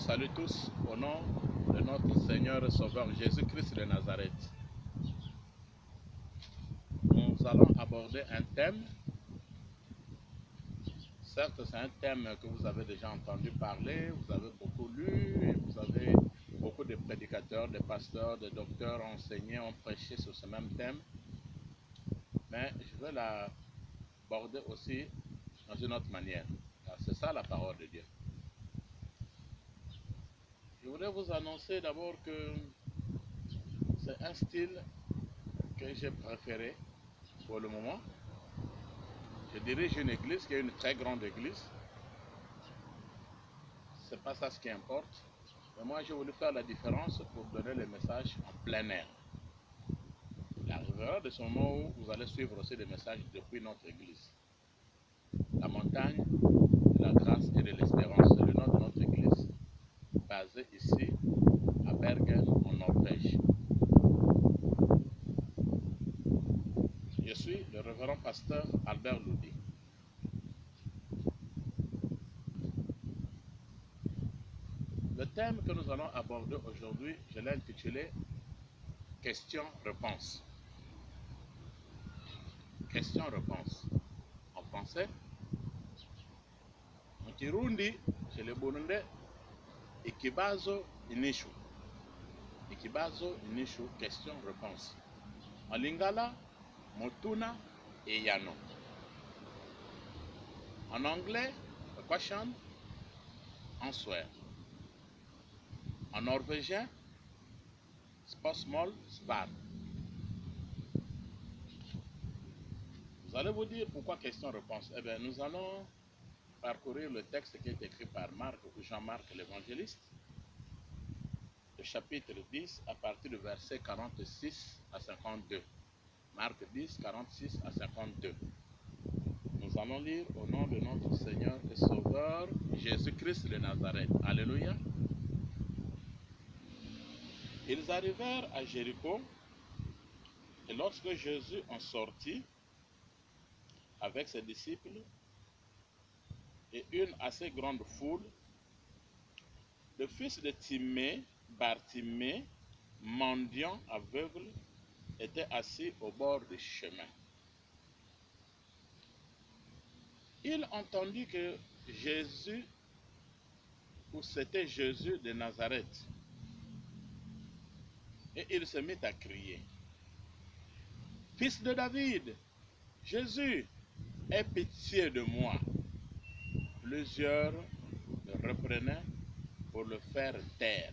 salue tous au nom de notre Seigneur et Sauveur Jésus-Christ de Nazareth. Nous allons aborder un thème. Certes, c'est un thème que vous avez déjà entendu parler, vous avez beaucoup lu et vous avez beaucoup de prédicateurs, de pasteurs, de docteurs enseignés, ont prêché sur ce même thème. Mais je vais l'aborder aussi dans une autre manière. C'est ça la parole de Dieu. Je voudrais vous annoncer d'abord que c'est un style que j'ai préféré pour le moment. Je dirige une église qui est une très grande église. C'est pas ça ce qui importe. Mais moi, j'ai voulu faire la différence pour donner le message en plein air. Il arrivera de ce moment où vous allez suivre aussi des messages depuis notre église. La montagne de la grâce et de l'espérance, c'est le nom de notre église, basée ici à Bergen, en Norvège. Je suis le révérend pasteur Albert Ludi. Le thème que nous allons aborder aujourd'hui, je l'ai intitulé « Question-réponse ». Question-réponse. En français, en Kirundi, chez les Burundais, ikibazo inishu. Ikibazo inishu, question-réponse. En lingala, motuna et yano. En anglais, a question, answer. En norvégien, spørsmål, svar. Vous allez vous dire pourquoi question-réponse. Eh bien, nous allons parcourir le texte qui est écrit par Marc ou Jean-Marc l'évangéliste, le chapitre 10 à partir du verset 46 à 52. Marc 10, 46 à 52. Nous allons lire au nom de notre Seigneur et Sauveur Jésus-Christ de Nazareth. Alléluia. Ils arrivèrent à Jéricho et lorsque Jésus en sortit avec ses disciples et une assez grande foule, le fils de Timée, Bartimée, mendiant aveugle, était assis au bord du chemin. Il entendit que Jésus, ou c'était Jésus de Nazareth, et il se mit à crier, « Fils de David, Jésus, aie pitié de moi. » Plusieurs le reprenaient pour le faire taire.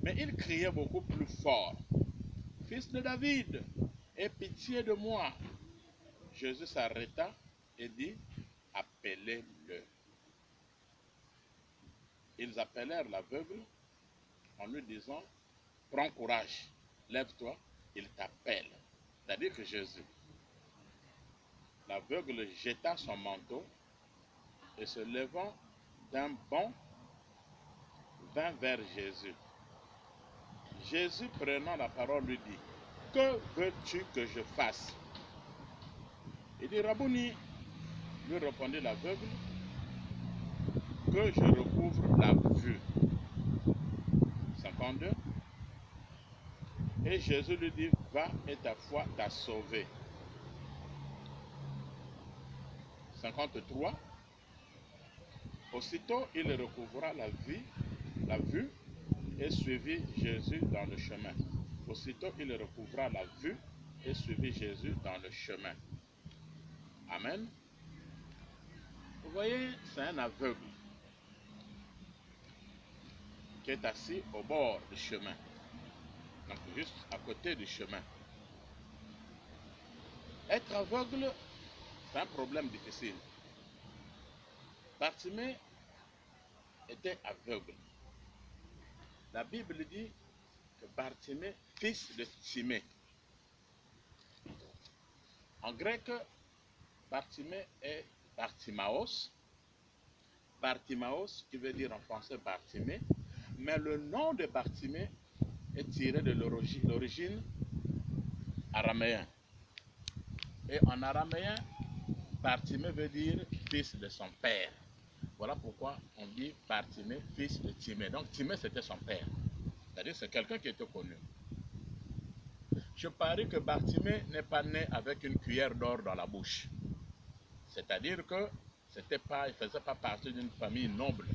Mais il criait beaucoup plus fort, « Fils de David, aie pitié de moi. » Jésus s'arrêta et dit, « Appelez-le. » Ils appelèrent l'aveugle en lui disant, « Prends courage, lève-toi, il t'appelle. » C'est-à-dire que Jésus. L'aveugle jeta son manteau et se levant d'un bond, vint vers Jésus. Jésus, prenant la parole, lui dit, « Que veux-tu que je fasse ?» Il dit, « Rabouni, lui répondit l'aveugle, « que je recouvre la vue. » 52. Et Jésus lui dit, « Va et ta foi t'a sauvé. » 53. Aussitôt, il recouvra la vue et suivit Jésus dans le chemin. Aussitôt, il recouvra la vue et suivit Jésus dans le chemin. Amen. Vous voyez, c'est un aveugle qui est assis au bord du chemin. Donc, juste à côté du chemin. Être aveugle, c'est un problème difficile. Bartimée était aveugle. La Bible dit que Bartimée, fils de Timée. En grec, Bartimée est Bartimaos. Bartimaos, qui veut dire en français Bartimée. Mais le nom de Bartimée est tiré de l'origine araméen. Et en araméen, Bartimée veut dire fils de son père. Voilà pourquoi on dit Bartimée, fils de Timée. Donc Timée, c'était son père. C'est-à-dire c'est quelqu'un qui était connu. Je parie que Bartimée n'est pas né avec une cuillère d'or dans la bouche. C'est-à-dire que il ne faisait pas partie d'une famille noble.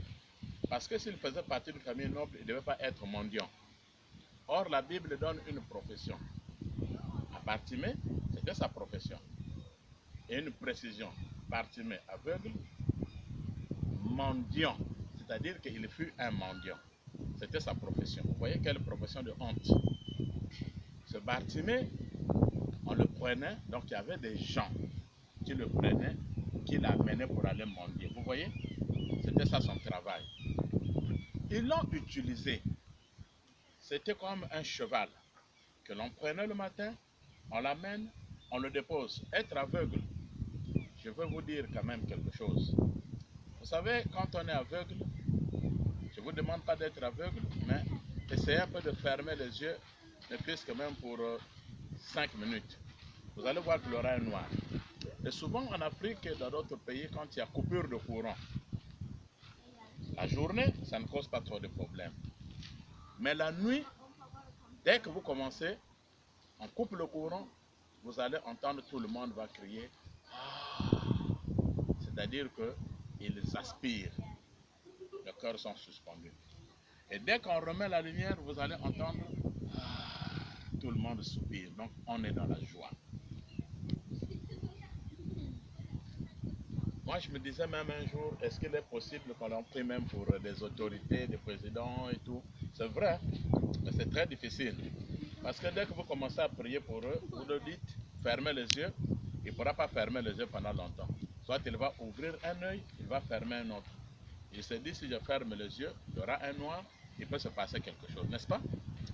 Parce que s'il faisait partie d'une famille noble, il ne devait pas être mendiant. Or, la Bible donne une profession. À Bartimée, c'était sa profession. Et une précision. Bartimée aveugle, mendiant. C'est-à-dire qu'il fut un mendiant. C'était sa profession. Vous voyez quelle profession de honte. Ce Bartimée, on le prenait, donc il y avait des gens qui le prenaient, qui l'amenaient pour aller mendier. Vous voyez, c'était ça son travail. Ils l'ont utilisé. C'était comme un cheval que l'on prenait le matin, on l'amène, on le dépose. Être aveugle, je veux vous dire quand même quelque chose. Vous savez, quand on est aveugle, je ne vous demande pas d'être aveugle, mais essayez un peu de fermer les yeux, ne plus que même pour 5 minutes. Vous allez voir qu'il y aura un noir. Et souvent en Afrique et dans d'autres pays, quand il y a coupure de courant, la journée, ça ne cause pas trop de problèmes. Mais la nuit, dès que vous commencez, on coupe le courant, vous allez entendre tout le monde va crier. C'est-à-dire qu'ils aspirent. Les cœurs sont suspendus. Et dès qu'on remet la lumière, vous allez entendre tout le monde soupire. Donc on est dans la joie. Moi, je me disais même un jour, est-ce qu'il est possible qu'on en prie même pour des autorités, des présidents et tout? C'est vrai, mais c'est très difficile. Parce que dès que vous commencez à prier pour eux, vous leur dites, fermez les yeux, il ne pourra pas fermer les yeux pendant longtemps. Soit il va ouvrir un œil, il va fermer un autre. Il se dit, si je ferme les yeux, il y aura un noir, il peut se passer quelque chose, n'est-ce pas?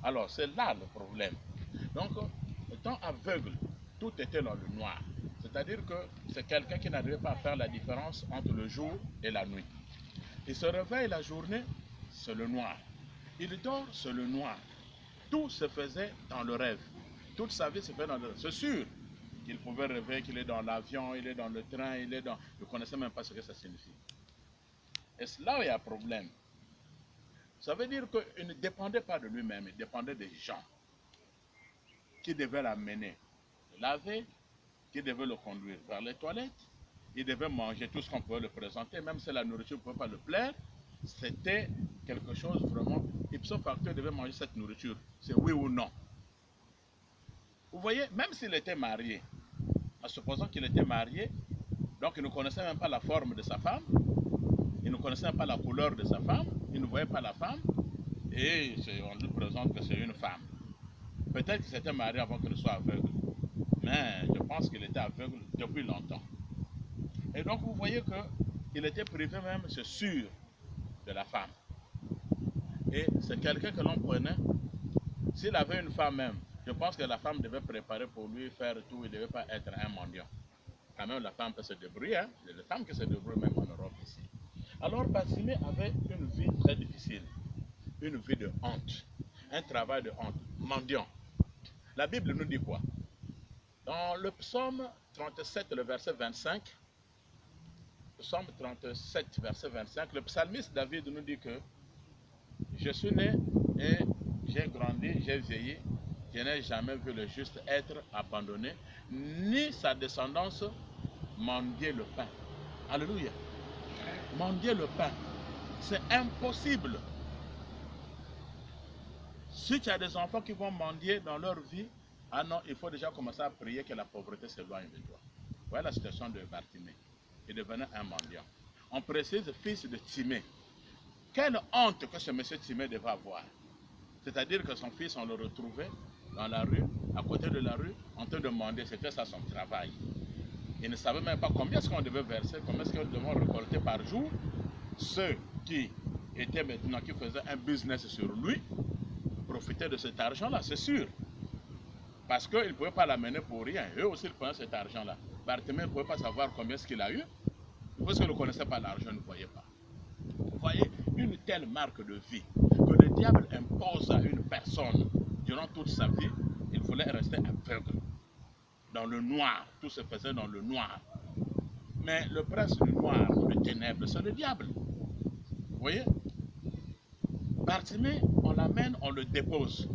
Alors, c'est là le problème. Donc, étant aveugle, tout était dans le noir. C'est-à-dire que c'est quelqu'un qui n'arrivait pas à faire la différence entre le jour et la nuit. Il se réveille la journée, c'est le noir. Il dort, c'est le noir. Tout se faisait dans le rêve. Toute sa vie se fait dans le rêve. C'est sûr qu'il pouvait rêver qu'il est dans l'avion, il est dans le train, il est dans... Il ne connaissait même pas ce que ça signifie. Et c'est là où il y a un problème. Ça veut dire qu'il ne dépendait pas de lui-même, il dépendait des gens qui devaient l'amener, le laver, qui devaient le conduire vers les toilettes. Il devait manger tout ce qu'on pouvait le présenter, même si la nourriture ne pouvait pas le plaire. C'était quelque chose vraiment... Ipso facto, il devait manger cette nourriture. C'est oui ou non. Vous voyez, même s'il était marié, en supposant qu'il était marié, donc il ne connaissait même pas la forme de sa femme, il ne connaissait même pas la couleur de sa femme, il ne voyait pas la femme, et on lui présente que c'est une femme. Peut-être qu'il s'était marié avant qu'il soit aveugle, mais je pense qu'il était aveugle depuis longtemps. Et donc vous voyez qu'il était privé même, c'est sûr, de la femme. Et c'est quelqu'un que l'on prenait, s'il avait une femme même, je pense que la femme devait préparer pour lui, faire tout, il ne devait pas être un mendiant. Quand même, la femme peut se débrouiller, hein? Il y a des femmes qui se débrouillent même en Europe ici. Alors Bartimée avait une vie très difficile, une vie de honte, un travail de honte, mendiant. La Bible nous dit quoi? Dans le psaume 37, le verset 25, psaume 37, verset 25, le psalmiste David nous dit que je suis né et j'ai grandi, j'ai vieilli, je n'ai jamais vu le juste être abandonné, ni sa descendance mendier le pain. Alléluia. Mendier le pain, c'est impossible. Si tu as des enfants qui vont mendier dans leur vie, ah non, il faut déjà commencer à prier que la pauvreté s'éloigne de toi. Voilà la situation de Bartimée. Il devenait un mendiant. On précise fils de Timée. Quelle honte que ce monsieur Timée devait avoir. C'est-à-dire que son fils, on le retrouvait dans la rue, à côté de la rue, en train de mendier. C'était ça son travail. Il ne savait même pas combien est-ce qu'on devait verser, combien est-ce qu'on devait récolter par jour. Ceux qui étaient maintenant, qui faisaient un business sur lui, profitaient de cet argent-là, c'est sûr. Parce qu'ils ne pouvaient pas l'amener pour rien. Eux aussi, ils prenaient cet argent-là. Bartimée ne pouvait pas savoir combien est-ce qu'il a eu. Parce qu'il ne connaissait pas l'argent, il ne voyait pas. Vous voyez, une telle marque de vie que le diable impose à une personne durant toute sa vie, il voulait rester aveugle. Dans le noir, tout se faisait dans le noir. Mais le prince du noir, de ténèbres, c'est le diable. Vous voyez? Bartimée, on l'amène, on le dépose.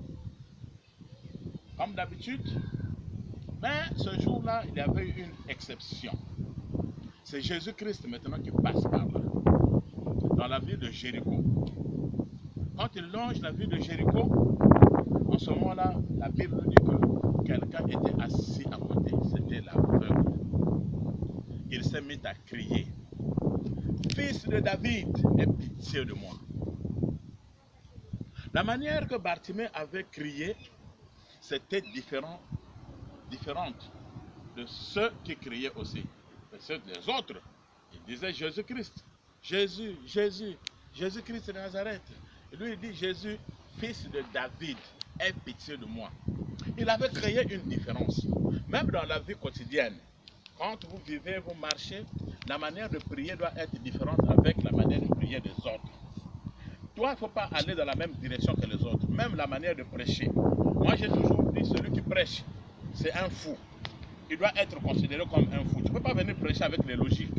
Comme d'habitude. Mais ce jour-là, il y avait une exception. C'est Jésus-Christ maintenant qui passe par là, dans la ville de Jéricho. Quand il longe la ville de Jéricho, en ce moment-là, la Bible nous dit que quelqu'un était assis à côté. C'était l'aveugle. Il s'est mis à crier, Fils de David, aie pitié de moi. La manière que Bartimée avait crié, c'était différente de ceux qui criaient aussi. Et ceux des autres, ils disaient Jésus-Christ, Jésus, Jésus, Jésus-Christ de Nazareth. Et lui, il dit Jésus, fils de David, aie pitié de moi. Il avait créé une différence. Même dans la vie quotidienne, quand vous vivez, vous marchez, la manière de prier doit être différente avec la manière de prier des autres. Toi, il ne faut pas aller dans la même direction que les autres. Même la manière de prêcher. Moi, j'ai toujours dit, celui qui prêche, c'est un fou. Il doit être considéré comme un fou. Tu ne peux pas venir prêcher avec les logiques.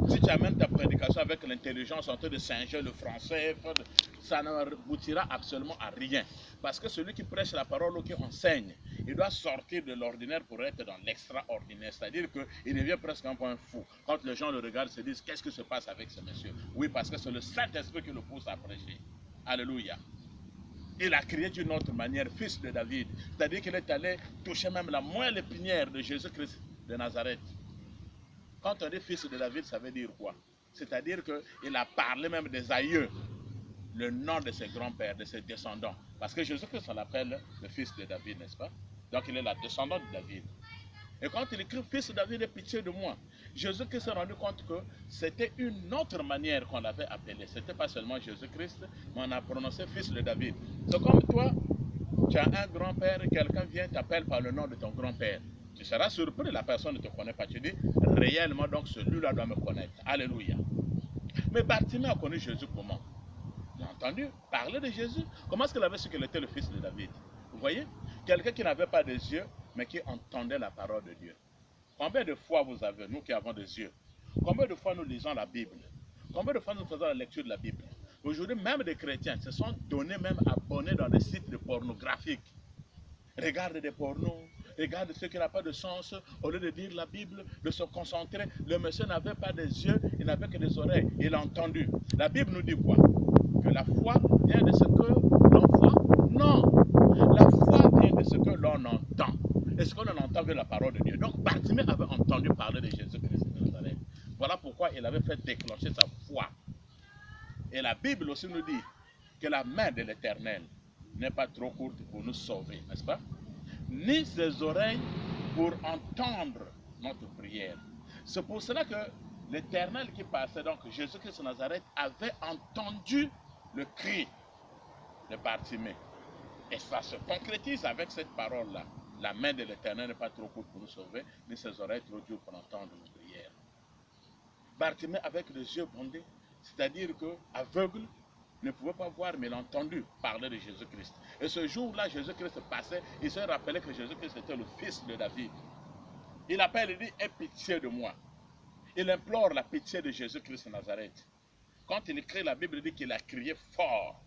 Si tu amènes ta prédication avec l'intelligence en train de singer le français, ça n'aboutira absolument à rien. Parce que celui qui prêche la parole ou qui enseigne, il doit sortir de l'ordinaire pour être dans l'extraordinaire. C'est-à-dire qu'il devient presque un point fou. Quand les gens le regardent, ils se disent, qu'est-ce qui se passe avec ce monsieur? Oui, parce que c'est le Saint-Esprit qui le pousse à prêcher. Alléluia. Il a crié d'une autre manière, fils de David. C'est-à-dire qu'il est allé toucher même la moelle épinière de Jésus-Christ de Nazareth. Quand on dit fils de David, ça veut dire quoi? C'est-à-dire qu'il a parlé même des aïeux, le nom de ses grands-pères, de ses descendants. Parce que Jésus-Christ, on l'appelle le fils de David, n'est-ce pas? Donc il est la descendante de David. Et quand il écrit fils de David, aie pitié de moi, Jésus-Christ s'est rendu compte que c'était une autre manière qu'on l'avait appelé. C'était pas seulement Jésus-Christ, mais on a prononcé fils de David. C'est comme toi, tu as un grand-père, quelqu'un vient t'appelle par le nom de ton grand-père. Tu seras surpris, la personne ne te connaît pas. Tu dis, réellement, donc celui-là doit me connaître. Alléluia. Mais Bartimée a connu Jésus comment? Il a entendu parler de Jésus. Comment est-ce qu'il avait su qu'il était le fils de David? Vous voyez? Quelqu'un qui n'avait pas des yeux, mais qui entendait la parole de Dieu. Combien de fois vous avez, nous qui avons des yeux, combien de fois nous lisons la Bible? Combien de fois nous faisons la lecture de la Bible? Aujourd'hui, même des chrétiens se sont donnés, même abonnés dans des sites de pornographiques. Regarde des pornos, regarde ce qui n'a pas de sens. Au lieu de lire la Bible, de se concentrer, le monsieur n'avait pas des yeux, il n'avait que des oreilles. Il a entendu. La Bible nous dit quoi? Que la foi vient de ce que l'on voit? Non. La foi vient de ce que l'on entend. Est-ce qu'on en entend que la parole de Dieu? Donc Bartimée avait entendu parler de Jésus-Christ de Nazareth. Voilà pourquoi il avait fait déclencher sa foi. Et la Bible aussi nous dit que la main de l'Éternel n'est pas trop courte pour nous sauver, n'est-ce pas? Ni ses oreilles pour entendre notre prière. C'est pour cela que l'Éternel qui passait, donc Jésus-Christ de Nazareth, avait entendu le cri de Bartimée. Et ça se concrétise avec cette parole-là. La main de l'Éternel n'est pas trop courte pour nous sauver, ni ses oreilles trop dures pour entendre nos prières. Bartimée avec les yeux bandés, c'est-à-dire que aveugle, ne pouvait pas voir, mais il a entendu parler de Jésus-Christ. Et ce jour-là, Jésus-Christ passait, il se rappelait que Jésus-Christ était le fils de David. Il appelle et dit, aie pitié de moi. Il implore la pitié de Jésus-Christ de Nazareth. Quand il écrit la Bible, il dit qu'il a crié fort.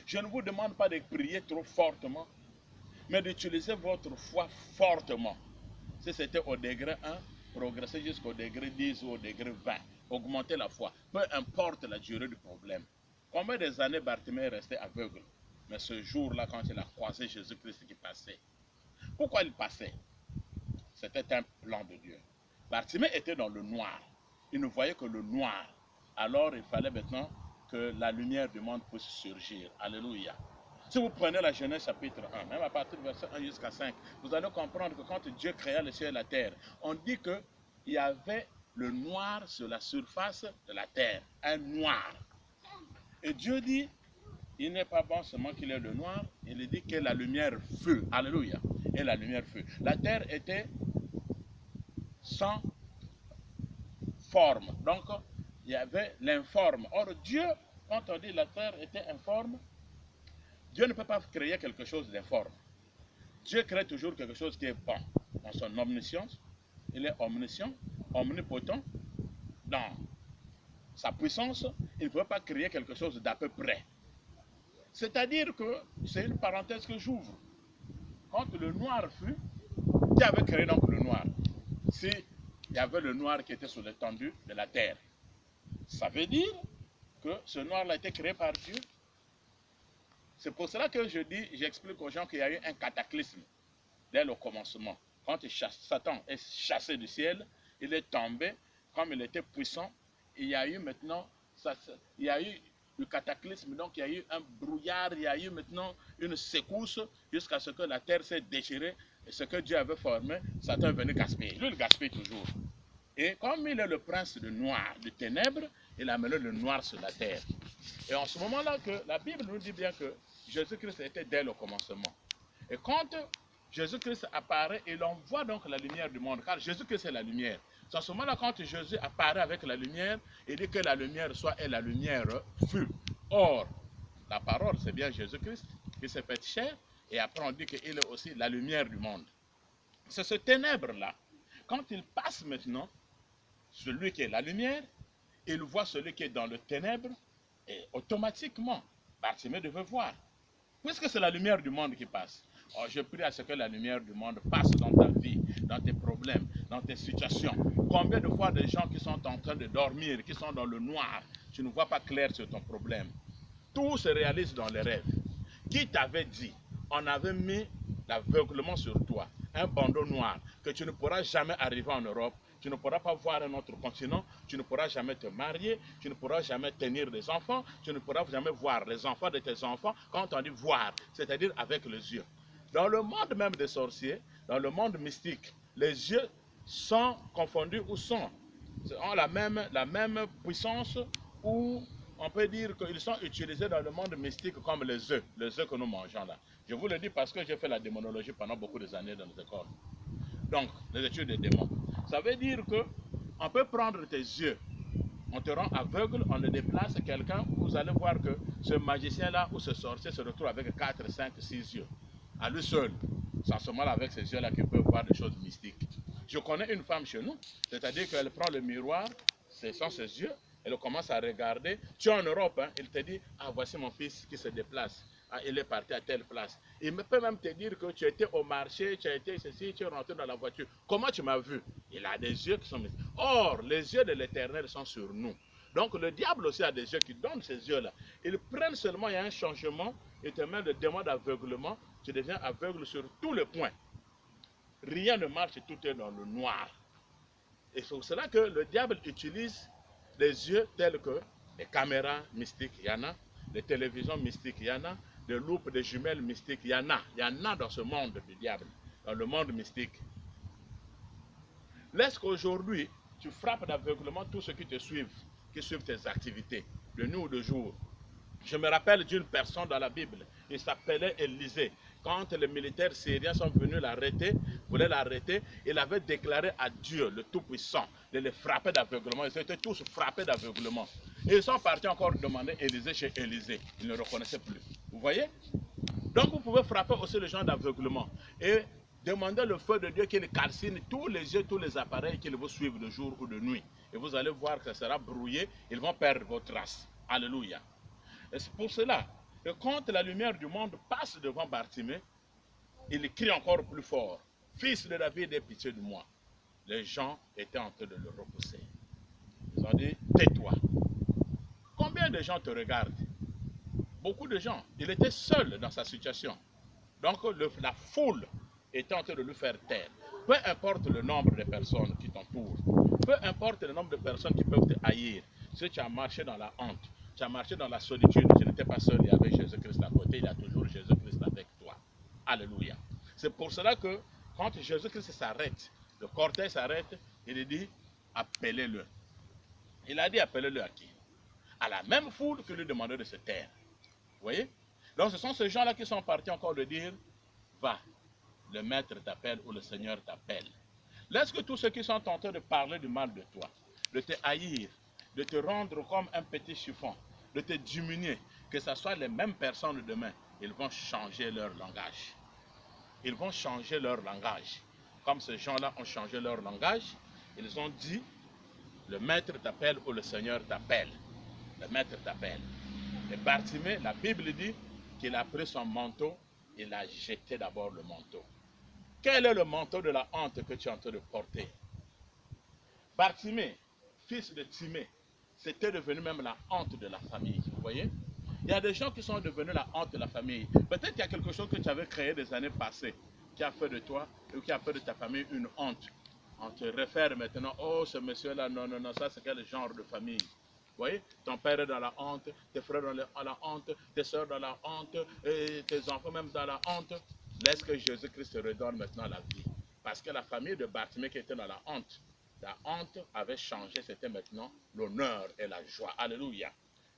Je ne vous demande pas de prier trop fortement, mais d'utiliser votre foi fortement. Si c'était au degré 1, progresser jusqu'au degré 10 ou au degré 20. Augmenter la foi. Peu importe la durée du problème. Combien des années Bartimée est resté aveugle? Mais ce jour-là, quand il a croisé Jésus-Christ qui passait. Pourquoi il passait? C'était un plan de Dieu. Bartimée était dans le noir. Il ne voyait que le noir. Alors il fallait maintenant que la lumière du monde puisse surgir. Alléluia. Si vous prenez la Genèse chapitre 1, même à partir du verset 1 jusqu'à 5, vous allez comprendre que quand Dieu créa le ciel et la terre, on dit qu'il y avait le noir sur la surface de la terre. Un noir. Et Dieu dit, il n'est pas bon seulement qu'il ait le noir, il dit que la lumière fut. Alléluia. Et la lumière fut. La terre était sans forme. Donc, il y avait l'informe. Or, Dieu, quand on dit la terre était informe, Dieu ne peut pas créer quelque chose d'informe. Dieu crée toujours quelque chose qui est bon. Dans son omniscience, il est omniscient, omnipotent, dans sa puissance, il ne pouvait pas créer quelque chose d'à peu près. C'est-à-dire que, c'est une parenthèse que j'ouvre, quand le noir fut, qui avait créé donc le noir? Si il y avait le noir qui était sur l'étendue de la terre, ça veut dire que ce noir-là a été créé par Dieu. C'est pour cela que je dis, j'explique aux gens qu'il y a eu un cataclysme dès le commencement. Quand Satan est chassé du ciel, il est tombé, comme il était puissant, il y a eu maintenant, il y a eu le cataclysme, donc il y a eu un brouillard, il y a eu maintenant une secousse, jusqu'à ce que la terre s'est déchirée, et ce que Dieu avait formé, Satan est venu gaspiller. Lui, il gaspille toujours. Et comme il est le prince de noir, de ténèbres, il a amené le noir sur la terre. Et en ce moment-là, que la Bible nous dit bien que Jésus-Christ était dès le commencement. Et quand Jésus-Christ apparaît, il envoie donc la lumière du monde, car Jésus-Christ est la lumière. C'est en ce moment-là, quand Jésus apparaît avec la lumière, il dit que la lumière soit et la lumière fut. Or, la parole, c'est bien Jésus-Christ qui s'est fait chair, et après on dit qu'il est aussi la lumière du monde. C'est ce ténèbre-là. Quand il passe maintenant, celui qui est la lumière, il voit celui qui est dans le ténèbre, et automatiquement, Bartimée devait voir. Puisque c'est la lumière du monde qui passe. Oh, je prie à ce que la lumière du monde passe dans ta vie, dans tes problèmes, dans tes situations. Combien de fois des gens qui sont en train de dormir, qui sont dans le noir, tu ne vois pas clair sur ton problème. Tout se réalise dans les rêves. Qui t'avait dit, on avait mis l'aveuglement sur toi, un bandeau noir, que tu ne pourras jamais arriver en Europe, tu ne pourras pas voir un autre continent, tu ne pourras jamais te marier, tu ne pourras jamais tenir des enfants, tu ne pourras jamais voir les enfants de tes enfants. Quand on dit voir, c'est-à-dire avec les yeux. Dans le monde même des sorciers, dans le monde mystique, les yeux sont confondus ou ont la même puissance, ou on peut dire qu'ils sont utilisés dans le monde mystique comme les œufs que nous mangeons là. Je vous le dis parce que j'ai fait la démonologie pendant beaucoup d'années dans les écoles. Donc, les études des démons. Ça veut dire que on peut prendre tes yeux, on te rend aveugle, on le déplace quelqu'un, vous allez voir que ce magicien-là ou ce sorcier se retrouve avec 4, 5, 6 yeux. À lui seul. C'est en ce moment-là avec ces yeux-là qu'il peut voir des choses mystiques. Je connais une femme chez nous, c'est-à-dire qu'elle prend le miroir, ce sont ses yeux, elle commence à regarder. Tu es en Europe, hein, il te dit, ah voici mon fils qui se déplace. Ah, il est parti à telle place. Il peut même te dire que tu étais au marché, tu as été ceci, tu es rentré dans la voiture. Comment tu m'as vu? Il a des yeux qui sont... Or, les yeux de l'Éternel sont sur nous. Donc le diable aussi a des yeux qui donnent ces yeux-là. Ils prennent seulement, il y a un changement, il te met le démon d'aveuglement, tu deviens aveugle sur tous les points. Rien ne marche, tout est dans le noir. Et c'est pour cela que le diable utilise les yeux tels que les caméras mystiques, il y en a, les télévisions mystiques, il y en a, des loupes, des jumelles mystiques, il y en a dans ce monde du diable, dans le monde mystique. Laisse qu'aujourd'hui, tu frappes d'aveuglement tous ceux qui te suivent, qui suivent tes activités, de nuit ou de jour. Je me rappelle d'une personne dans la Bible, il s'appelait Élisée. Quand les militaires syriens sont venus l'arrêter, voulaient l'arrêter, il avait déclaré à Dieu, le Tout-Puissant, de les frapper d'aveuglement. Ils étaient tous frappés d'aveuglement. Et ils sont partis encore demander Élisée chez Élisée. Ils ne le reconnaissaient plus. Vous voyez? Donc vous pouvez frapper aussi les gens d'aveuglement. Et demander le feu de Dieu qu'il calcine tous les yeux, tous les appareils qu'ils vous suivent de jour ou de nuit. Et vous allez voir que ça sera brouillé. Ils vont perdre vos traces. Alléluia. Et c'est pour cela que quand la lumière du monde passe devant Bartimée, il crie encore plus fort, « Fils de David, aie pitié de moi ». Les gens étaient en train de le repousser. Ils ont dit, « Tais-toi ». Combien de gens te regardent? Beaucoup de gens. Il était seul dans sa situation. Donc la foule était en train de lui faire taire. Peu importe le nombre de personnes qui t'entourent, peu importe le nombre de personnes qui peuvent te haïr, si tu as marché dans la honte, tu as marché dans la solitude, tu n'étais pas seul, il y avait Jésus-Christ à côté, il y a toujours Jésus-Christ avec toi. Alléluia. C'est pour cela que quand Jésus-Christ s'arrête, le cortège s'arrête, il dit, appelez-le. Il a dit, appelez-le à qui? À la même foule qui lui demandait de se taire. Vous voyez? Donc ce sont ces gens-là qui sont partis encore de dire, va, le maître t'appelle ou le Seigneur t'appelle. Laisse que tous ceux qui sont en train de parler du mal de toi, de te haïr, de te rendre comme un petit chiffon, de te diminuer, que ce soit les mêmes personnes demain, ils vont changer leur langage. Ils vont changer leur langage. Comme ces gens-là ont changé leur langage, Ils ont dit, le maître t'appelle ou le Seigneur t'appelle. Le maître t'appelle. Et Bartimée, la Bible dit qu'il a pris son manteau, il a jeté d'abord le manteau. Quel est le manteau de la honte que tu es en train de porter? Bartimée, fils de Timée, c'était devenu même la honte de la famille. Vous voyez? Il y a des gens qui sont devenus la honte de la famille. Peut-être qu'il y a quelque chose que tu avais créé des années passées qui a fait de toi ou qui a fait de ta famille une honte. On te réfère maintenant, oh ce monsieur-là, non, non, non, ça c'est quel genre de famille? Vous voyez, ton père est dans la honte, tes frères dans la honte, tes soeurs dans la honte, et tes enfants même dans la honte. Laisse que Jésus-Christ te redonne maintenant la vie. Parce que la famille de Bartimée qui était dans la honte avait changé, c'était maintenant l'honneur et la joie. Alléluia.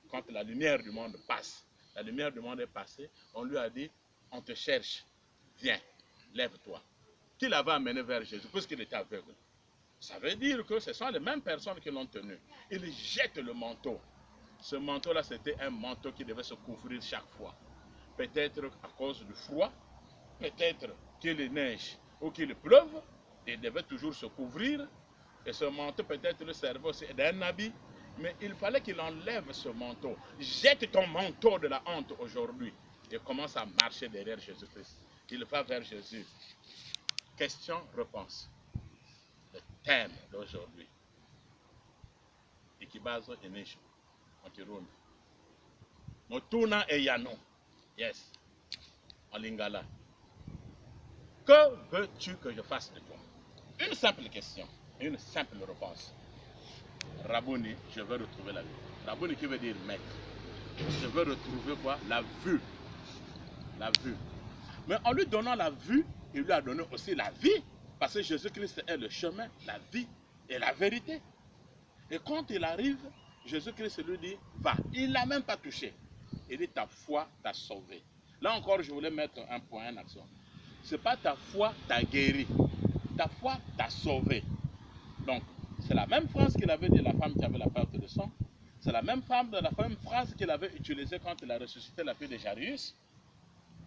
Quand la lumière du monde passe, la lumière du monde est passée, on lui a dit, on te cherche, viens, lève-toi. Qui l'avait amené vers Jésus, puisqu'il était aveugle. Ça veut dire que ce sont les mêmes personnes qui l'ont tenu. Ils jettent le manteau. Ce manteau-là, c'était un manteau qui devait se couvrir chaque fois. Peut-être à cause du froid, peut-être qu'il neige ou qu'il pleuve, il devait toujours se couvrir. Et ce manteau peut-être le servait aussi d'un habit, mais il fallait qu'il enlève ce manteau. Jette ton manteau de la honte aujourd'hui et commence à marcher derrière Jésus-Christ. Il va vers Jésus. Question-réponse. Le thème d'aujourd'hui. Ikibazo enisho. En Kirundi. Motuna et Yano. Yes. En lingala. Que veux-tu que je fasse de toi? Une simple question. Une simple réponse. Rabouni, je veux retrouver la vie. Rabouni qui veut dire maître. Je veux retrouver quoi? La vue. La vue. Mais en lui donnant la vue, il lui a donné aussi la vie. Parce que Jésus-Christ est le chemin, la vie et la vérité. Et quand il arrive, Jésus-Christ lui dit, va. Il ne l'a même pas touché. Il dit, ta foi t'a sauvé. Là encore, je voulais mettre un point en action. Ce n'est pas ta foi t'a guéri. Ta foi t'a sauvé. Donc, c'est la même phrase qu'il avait dit à la femme qui avait la perte de sang. C'est la même phrase qu'il avait utilisée quand il a ressuscité la fille de Jairus.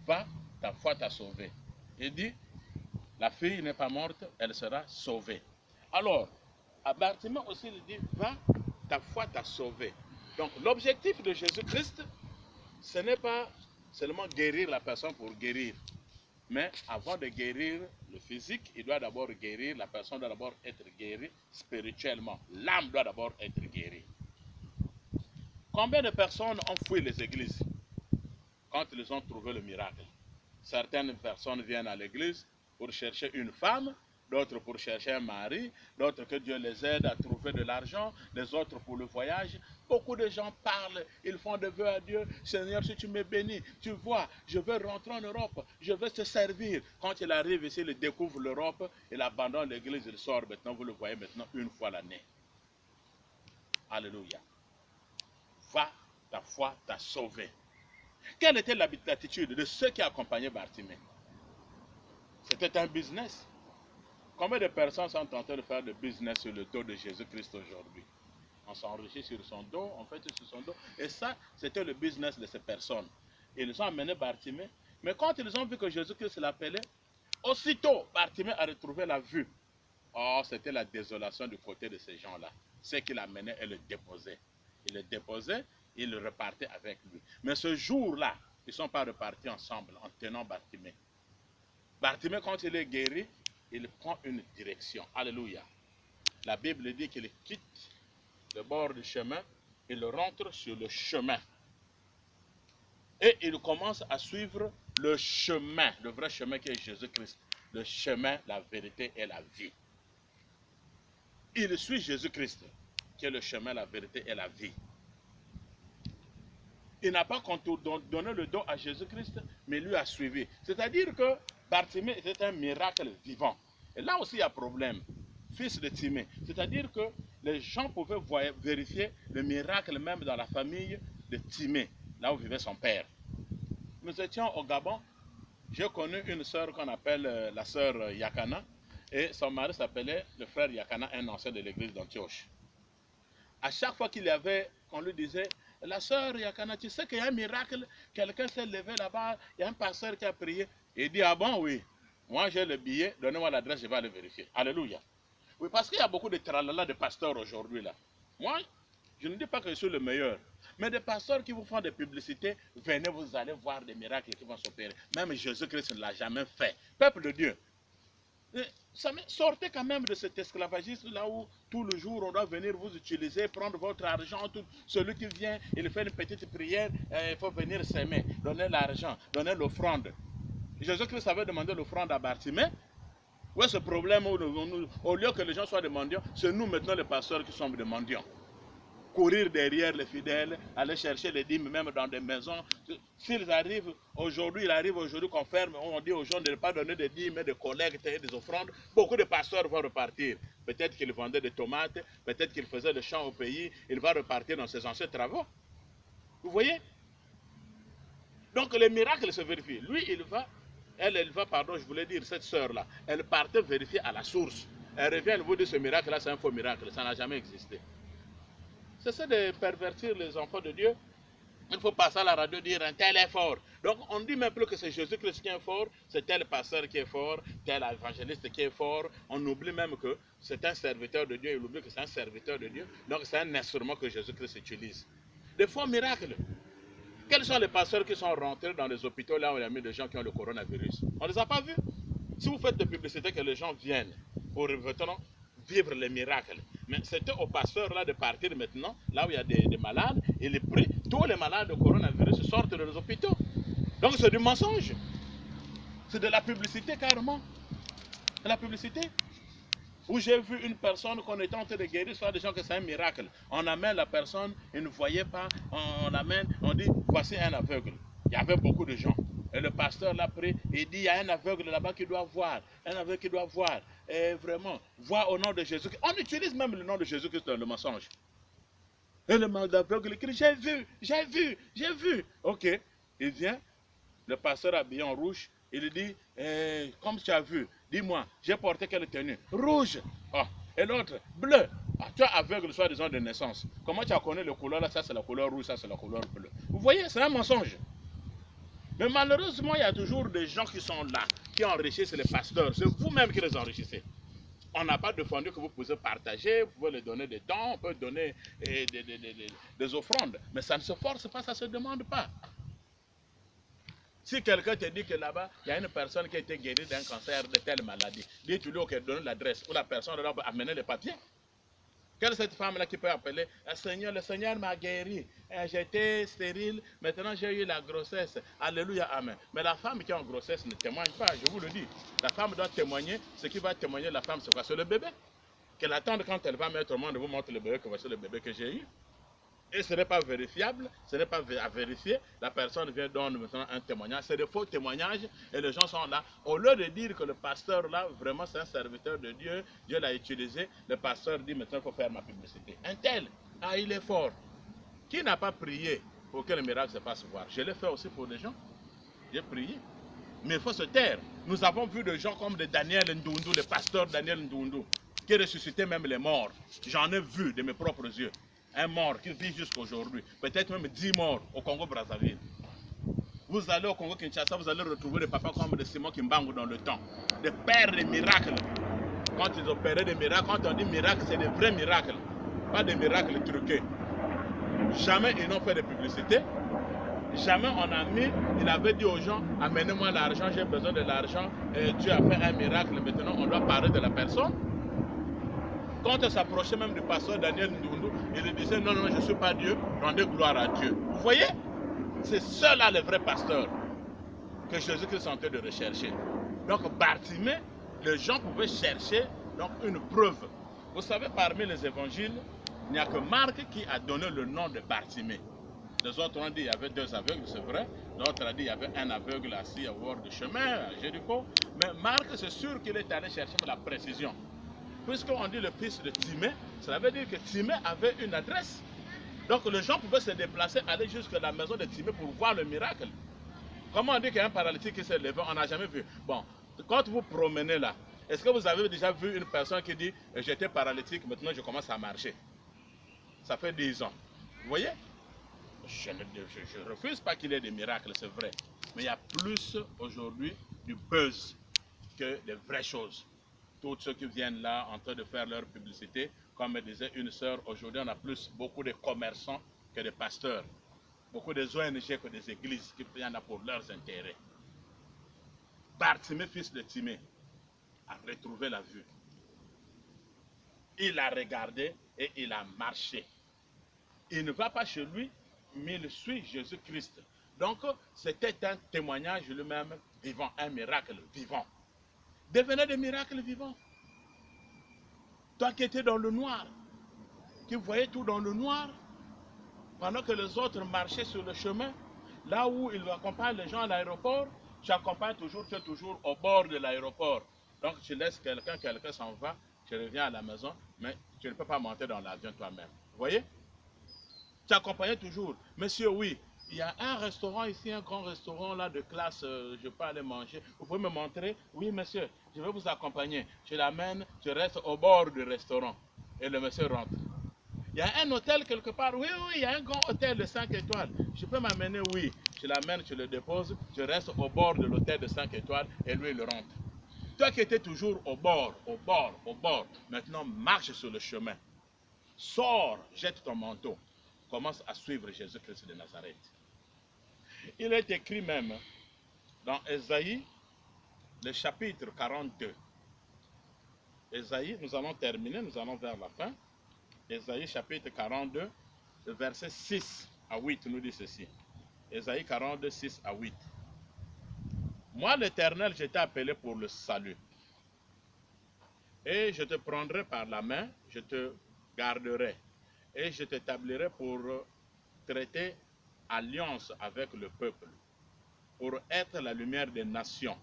Va, ta foi t'a sauvé. Il dit, la fille n'est pas morte, elle sera sauvée. Alors, à Bartimée aussi, il dit, va, ta foi t'a sauvé. Donc, l'objectif de Jésus-Christ, ce n'est pas seulement guérir la personne pour guérir. Mais avant de guérir le physique, il doit d'abord guérir, la personne doit d'abord être guérie spirituellement. L'âme doit d'abord être guérie. Combien de personnes ont fui les églises quand ils ont trouvé le miracle? Certaines personnes viennent à l'église pour chercher une femme, d'autres pour chercher un mari, d'autres que Dieu les aide à trouver de l'argent, les autres pour le voyage. Beaucoup de gens parlent, ils font des vœux à Dieu. Seigneur, si tu me bénis, tu vois, je veux rentrer en Europe, je veux te servir. Quand il arrive ici, il découvre l'Europe, il abandonne l'église, il sort maintenant, vous le voyez maintenant une fois l'année. Alléluia. Va, ta foi t'a sauvé. Quelle était l'attitude de ceux qui accompagnaient Bartimée? C'était un business. Combien de personnes sont en train de faire du business sur le dos de Jésus-Christ aujourd'hui? On s'enrichit sur son dos, on fait sur son dos. Et ça, c'était le business de ces personnes. Ils ont amené Bartimée. Mais quand ils ont vu que Jésus-Christ l'appelait, aussitôt, Bartimée a retrouvé la vue. Oh, c'était la désolation du côté de ces gens-là. Ce qu'il amenait et le déposait. Il le déposait, il repartait avec lui. Mais ce jour-là, ils ne sont pas repartis ensemble en tenant Bartimée. Bartimée, quand il est guéri, il prend une direction. Alléluia. La Bible dit qu'il quitte le bord du chemin, il rentre sur le chemin. Et il commence à suivre le chemin, le vrai chemin qui est Jésus-Christ. Le chemin, la vérité et la vie. Il suit Jésus-Christ, qui est le chemin, la vérité et la vie. Il n'a pas donné le dos à Jésus-Christ, mais lui a suivi. C'est-à-dire que Bartimée était un miracle vivant. Et là aussi, il y a problème. Fils de Timée. C'est-à-dire que les gens pouvaient vérifier le miracle même dans la famille de Timée, là où vivait son père. Nous étions au Gabon. J'ai connu une sœur qu'on appelle la sœur Yakana. Et son mari s'appelait le frère Yakana, un ancien de l'église d'Antioche. À chaque fois qu'on lui disait, la sœur Yakana, tu sais qu'il y a un miracle, quelqu'un s'est levé là-bas, il y a un pasteur qui a prié. Il dit, ah bon, oui, moi j'ai le billet, donnez-moi l'adresse, je vais aller vérifier. Alléluia. Oui, parce qu'il y a beaucoup de tralala de pasteurs aujourd'hui là. Moi, je ne dis pas que je suis le meilleur, mais des pasteurs qui vous font des publicités, venez, vous allez voir des miracles qui vont s'opérer. Même Jésus-Christ ne l'a jamais fait. Peuple de Dieu, sortez quand même de cet esclavagisme là où tout le jour on doit venir vous utiliser, prendre votre argent. Celui qui vient, il fait une petite prière, il faut venir s'aimer, donner l'argent, donner l'offrande. Jésus-Christ avait demandé l'offrande à Bartimée. Où est ce problème où au lieu que les gens soient des mendiants, c'est nous maintenant les pasteurs qui sommes des mendiants. Courir derrière les fidèles, aller chercher les dîmes même dans des maisons. S'ils arrivent aujourd'hui, il arrive aujourd'hui qu'on ferme, on dit aux gens de ne pas donner des dîmes, des collectes et des offrandes. Beaucoup de pasteurs vont repartir. Peut-être qu'ils vendaient des tomates, peut-être qu'ils faisaient le champ au pays, il va repartir dans ses anciens travaux. Vous voyez? Donc les miracles se vérifient. Lui, elle va, pardon, je voulais dire, cette sœur-là, elle partait vérifier à la source. Elle revient, elle vous dit ce miracle-là, c'est un faux miracle, ça n'a jamais existé. Cessez de pervertir les enfants de Dieu. Il faut passer à la radio dire un tel est fort. Donc on dit même plus que c'est Jésus-Christ qui est fort, c'est tel pasteur qui est fort, tel évangéliste qui est fort. On oublie même que c'est un serviteur de Dieu, il oublie que c'est un serviteur de Dieu. Donc c'est un instrument que Jésus-Christ utilise. Des faux miracles. Quels sont les pasteurs qui sont rentrés dans les hôpitaux là où il y a mis des gens qui ont le coronavirus? On ne les a pas vus. Si vous faites des publicités que les gens viennent pour maintenant vivre les miracles, mais c'était aux pasteurs là de partir maintenant, là où il y a des malades, et les prient, tous les malades de coronavirus sortent de les hôpitaux. Donc c'est du mensonge. C'est de la publicité carrément. De la publicité. Où j'ai vu une personne qu'on était en train de guérir, soit des gens que c'est un miracle. On amène la personne, il ne voyait pas, on l'amène, on dit, voici un aveugle. Il y avait beaucoup de gens. Et le pasteur l'a pris, il dit, il y a un aveugle là-bas qui doit voir, un aveugle qui doit voir. Et vraiment, voir au nom de Jésus. On utilise même le nom de Jésus-Christ dans le mensonge. Et le aveugle crie, j'ai vu, j'ai vu, j'ai vu. Ok, il vient, le pasteur habillé en rouge, il dit, comme tu as vu, dis-moi, j'ai porté quelle tenue? Rouge. Oh. Et l'autre, bleu. Ah, tu es aveugle, soi-disant de naissance. Comment tu as connu le couleur là? Ça c'est la couleur rouge, ça c'est la couleur bleue. Vous voyez, c'est un mensonge. Mais malheureusement, il y a toujours des gens qui sont là, qui enrichissent les pasteurs. C'est vous-même qui les enrichissez. On n'a pas défendu que vous pouvez partager, vous pouvez leur donner des dons, on peut donner des offrandes. Mais ça ne se force pas, ça ne se demande pas. Si quelqu'un te dit que là-bas, il y a une personne qui a été guérie d'un cancer de telle maladie, dis-tu-lui qu'il donne l'adresse où la personne doit amener les papiers. Quelle est cette femme-là qui peut appeler le Seigneur m'a guéri, j'étais stérile, maintenant j'ai eu la grossesse. Alléluia, amen. Mais la femme qui est en grossesse ne témoigne pas, je vous le dis. La femme doit témoigner, ce qui va témoigner la femme, c'est quoi? C'est le bébé. Qu'elle attende quand elle va mettre au monde, vous montre le bébé, que voici le bébé que j'ai eu. Et ce n'est pas vérifiable, ce n'est pas à vérifier. La personne vient donner maintenant un témoignage. C'est des faux témoignages et les gens sont là. Au lieu de dire que le pasteur là, vraiment c'est un serviteur de Dieu, Dieu l'a utilisé, le pasteur dit maintenant il faut faire ma publicité. Un tel, ah il est fort. Qui n'a pas prié pour que le miracle se fasse voir? Je l'ai fait aussi pour des gens. J'ai prié. Mais il faut se taire. Nous avons vu des gens comme de Daniel Ndundu, le pasteur Daniel Ndundu, qui ressuscitait même les morts. J'en ai vu de mes propres yeux. Un mort qui vit jusqu'à aujourd'hui. Peut-être même 10 morts au Congo-Brazzaville. Vous allez au Congo-Kinshasa, vous allez retrouver des papas comme de Simon Kimbangu dans le temps. Des pères de miracles. Quand ils opéraient des miracles, quand on dit miracle, c'est des vrais miracles. Pas des miracles truqués. Jamais ils n'ont fait de publicité. Jamais on a mis, il avait dit aux gens, amenez-moi l'argent, j'ai besoin de l'argent, Dieu a fait un miracle, maintenant on doit parler de la personne. Quand on s'approchait même du pasteur Daniel Ndundu, il disait non, non, je ne suis pas Dieu, rendez gloire à Dieu. Vous voyez? C'est ceux-là les vrais pasteurs que Jésus-Christ est en train de rechercher. Donc Bartimée, les gens pouvaient chercher donc, une preuve. Vous savez, parmi les évangiles, il n'y a que Marc qui a donné le nom de Bartimée. Les autres ont dit qu'il y avait 2 aveugles, c'est vrai. L'autre a dit qu'il y avait un aveugle assis au bord du chemin, à Jéricho. Mais Marc, c'est sûr qu'il est allé chercher la précision. Puisqu'on dit le fils de Timée, cela veut dire que Timée avait une adresse. Donc les gens pouvaient se déplacer, aller jusqu'à la maison de Timée pour voir le miracle. Comment on dit qu'il y a un paralytique qui s'est levé? On n'a jamais vu. Bon, quand vous promenez là, est-ce que vous avez déjà vu une personne qui dit j'étais paralytique, maintenant je commence à marcher? Ça fait 10 ans. Vous voyez? Je ne refuse pas qu'il y ait des miracles, c'est vrai. Mais il y a plus aujourd'hui du buzz que des vraies choses. tous ceux qui viennent là en train de faire leur publicité. Comme me disait une sœur, aujourd'hui on a beaucoup de commerçants que de pasteurs. Beaucoup des ONG que des églises qui viennent là pour leurs intérêts. Bartimée, fils de Timée, a retrouvé la vue. Il a regardé et il a marché. Il ne va pas chez lui, mais il suit Jésus-Christ. Donc, c'était un témoignage lui-même vivant, un miracle vivant. Devenez des miracles vivants. Toi qui étais dans le noir, qui voyais tout dans le noir, pendant que les autres marchaient sur le chemin, là où ils accompagnent les gens à l'aéroport, tu accompagnes toujours, tu es toujours au bord de l'aéroport. Donc tu laisses quelqu'un s'en va, tu reviens à la maison, mais tu ne peux pas monter dans l'avion toi-même. Vous voyez? Tu accompagnais toujours. Monsieur, oui, il y a un restaurant ici, un grand restaurant là de classe, je peux aller manger. Vous pouvez me montrer? Oui, monsieur, je vais vous accompagner. Je l'amène, je reste au bord du restaurant. Et le monsieur rentre. Il y a un hôtel quelque part. Oui, oui, il y a un grand hôtel de 5 étoiles. Je peux m'amener? Oui. Je l'amène, je le dépose, je reste au bord de l'hôtel de 5 étoiles et lui, il rentre. Toi qui étais toujours au bord, maintenant marche sur le chemin. Sors, jette ton manteau. Commence à suivre Jésus-Christ de Nazareth. Il est écrit même dans Ésaïe, le chapitre 42. Ésaïe, nous allons terminer, nous allons vers la fin. Ésaïe chapitre 42, le verset 6 à 8 nous dit ceci. Ésaïe 42, 6 à 8. Moi l'Éternel, je t'ai appelé pour le salut. Et je te prendrai par la main, je te garderai. Et je t'établirai pour traiter alliance avec le peuple, pour être la lumière des nations,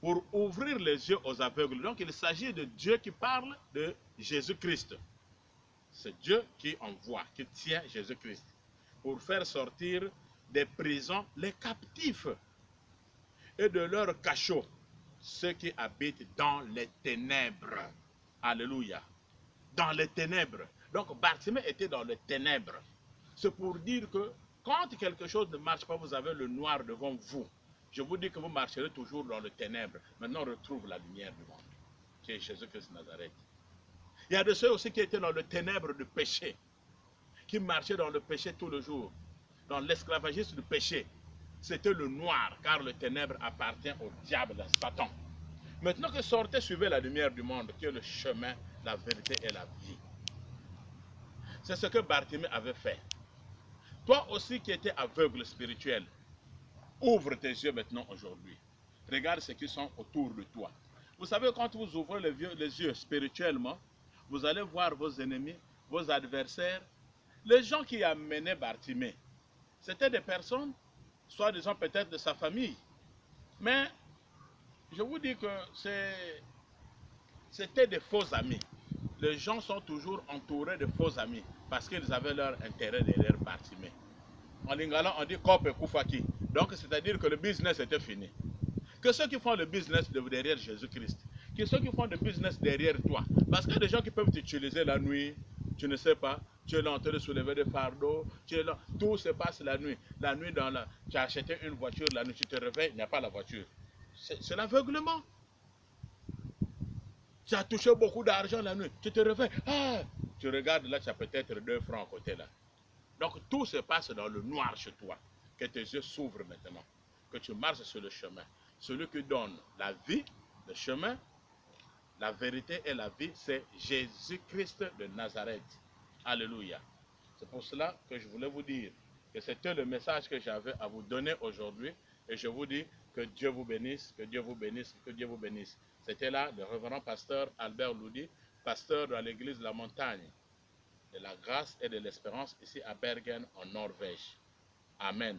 pour ouvrir les yeux aux aveugles. Donc il s'agit de Dieu qui parle de Jésus-Christ. C'est Dieu qui envoie, qui tient Jésus-Christ, pour faire sortir des prisons les captifs et de leurs cachots ceux qui habitent dans les ténèbres. Alléluia. Dans les ténèbres. Donc Bartimée était dans les ténèbres. C'est pour dire que quand quelque chose ne marche pas, vous avez le noir devant vous. Je vous dis que vous marcherez toujours dans les ténèbres. Maintenant, on retrouve la lumière du monde, qui est Jésus-Christ de Nazareth. Il y a de ceux aussi qui étaient dans les ténèbres du péché, qui marchaient dans le péché tout le jour, dans l'esclavagisme du péché. C'était le noir, car le ténèbre appartient au diable, à Satan. Maintenant que sortez, suivez la lumière du monde, qui est le chemin, la vérité et la vie. C'est ce que Bartimée avait fait. Toi aussi qui étais aveugle spirituel, ouvre tes yeux maintenant aujourd'hui. Regarde ceux qui sont autour de toi. Vous savez, quand vous ouvrez les yeux spirituellement, vous allez voir vos ennemis, vos adversaires, les gens qui amenaient Bartimée. C'était des personnes, soit disant peut-être de sa famille. Mais je vous dis que c'était des faux amis. Les gens sont toujours entourés de faux amis parce qu'ils avaient leur intérêt derrière Bartimée. En lingala, on dit Kope Koufaki. Donc, c'est-à-dire que le business était fini. Que ceux qui font le business derrière Jésus-Christ, que ceux qui font le business derrière toi. Parce qu'il y a des gens qui peuvent t'utiliser la nuit, tu ne sais pas, tu es là en train de soulever des fardeaux, tu es là, tout se passe la nuit. La nuit, tu as acheté une voiture, la nuit tu te réveilles, il n'y a pas la voiture. C'est l'aveuglement. Tu as touché beaucoup d'argent la nuit, tu te réveilles, tu regardes là, tu as peut-être 2 francs à côté là. Donc tout se passe dans le noir chez toi. Que tes yeux s'ouvrent maintenant. Que tu marches sur le chemin. Celui qui donne la vie, le chemin, la vérité et la vie, c'est Jésus-Christ de Nazareth. Alléluia. C'est pour cela que je voulais vous dire que c'était le message que j'avais à vous donner aujourd'hui. Et je vous dis que Dieu vous bénisse, que Dieu vous bénisse, que Dieu vous bénisse. C'était là le révérend pasteur Albert Loudi, pasteur dans l'église de la montagne de la grâce et de l'espérance ici à Bergen en Norvège. Amen.